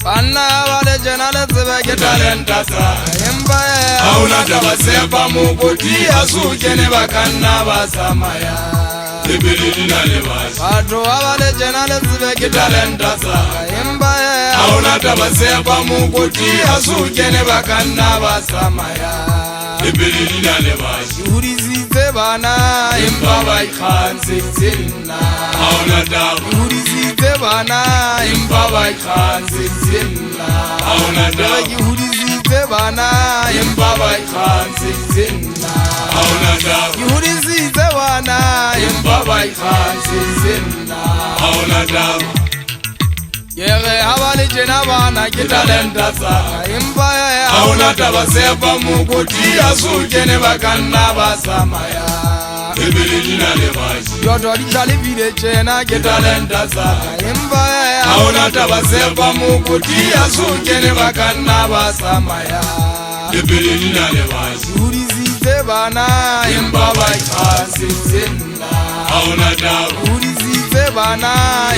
Anna wale janale zibeke talentasa Imba Auna tabasepa mukuti asukene bakana basamaya Ibiridi nalebasi Watu wale janale zibeke talentasa Imba Auna tabasepa mukuti asukene bakana basamaya Ibiridi nalebasi Urizize bana Imba baikhansi zina Auna tabu Urizize bana Imba baikhansi zina Auna tabu Urizize bana Imba baikhansi zina Auna tabu Urizize bana Imba baikhansi zina Auna tabu Yere habali jena bana kitalenta sa Imba ya Auna tabasepa mukuti asukene bakana basamaya Ibiridi nalebasi Yoto dijali vile jena kitalenta sa Imba ya Auna tabasepa mukuti asukene bakana basamaya Ibiridi nalebasi Urizize bana Imba baikhansi zina Auna tabu Urizize bana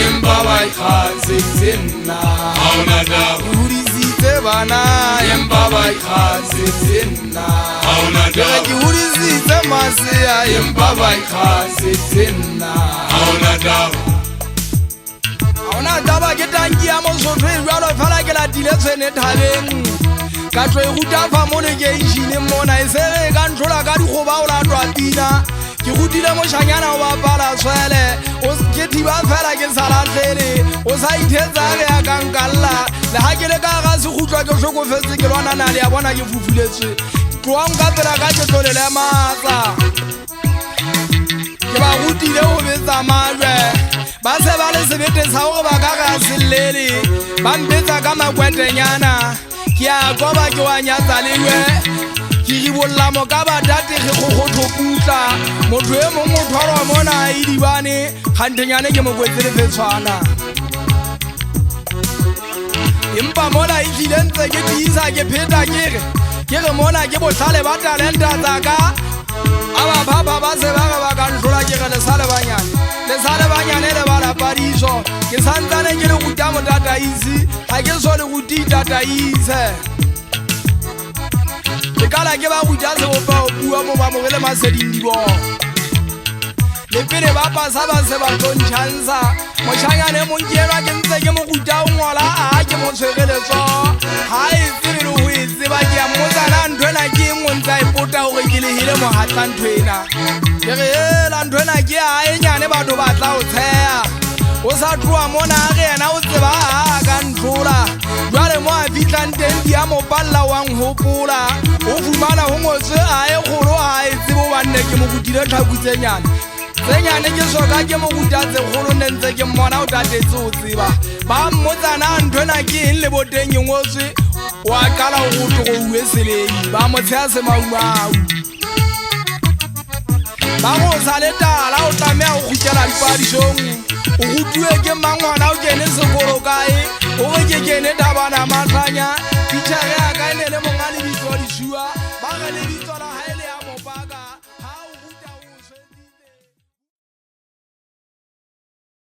Imba baikhansi zina Auna tabu Urizize bana Imba baikhansi zina Auna tabu Urizize masiya Imba baikhansi zina Auna tabu Auna tabu Ketangi amosoto Irwalo fala ke la diletse ne thabeng Ka tlo ruta fa mo le ke injine mona isere ka ntrola ka dikgoba o la twapina Ke rutile moshanyana wa bala swele o ke thiba fela ke sala tlele o sa ithetsa re ya kankalla le ha ke le ka ga se gutwa ke hlokofetse ke lwana na le ya bona ke fufuletse tloang ka tsela ka ke tlolele matsa ke ba rutile ho betsa majwe ba se ba le sebete sa hore ba ka ga selele ba mbetsa ka makwetenyana ke a goba ke wa nyatsa lewe ke ribolla mo ka batate ge go go thoputla motho e mo mothwaro mona e dibane khantenyane ke mo kwetse le fetshwana impa mola e tlilentse ke tiisa ke pheta ke re mona ke bohlale ba talenta tsaka aba baba ba se ba ka ntlola ke re le sale banyane le ba la padiso ke santsane ke le ruta mo tataisi ha ke so le ruti tataise ke kala ke ba ruta se ba bua mo ba mo le maseding dibo le pele ba pasa ba se ba tontshansa moshanyane mo nkelwa ke ntse ke mo ruta ngola a ke mo tshwereletso ha e tsebe ho e tseba ke ya motsana ntwena ke ngontsa e pota hore ke le hile mo hatla ntwena ke re la ntwena ke a e nyane batho ba tla o tsheya o sa tloa mona a re yena o tseba a ka ntlola jwale mo a fitlang teng di a mo palla wa nghopola o fumana ho ngotswe a e kgolo a e tsebo banne ke mo rutile tlhakutsenyana tsenyane ke soka ke mo rutatse kgolo ne ntse ke mmona o tatetse o tseba ba mmotsana ntwena ke eng le boteng e ngotswe wa qala ho tlogo uwe selei ba mo tsheya semaumau ba go sa le tala o tlamea go kgutlela dipadisong o rutuwe ke mangwana o kene sekolo kae o re ke kene tabana matlanya pitšhere ya ka e ne le monga lebitso disua ba ge lebitso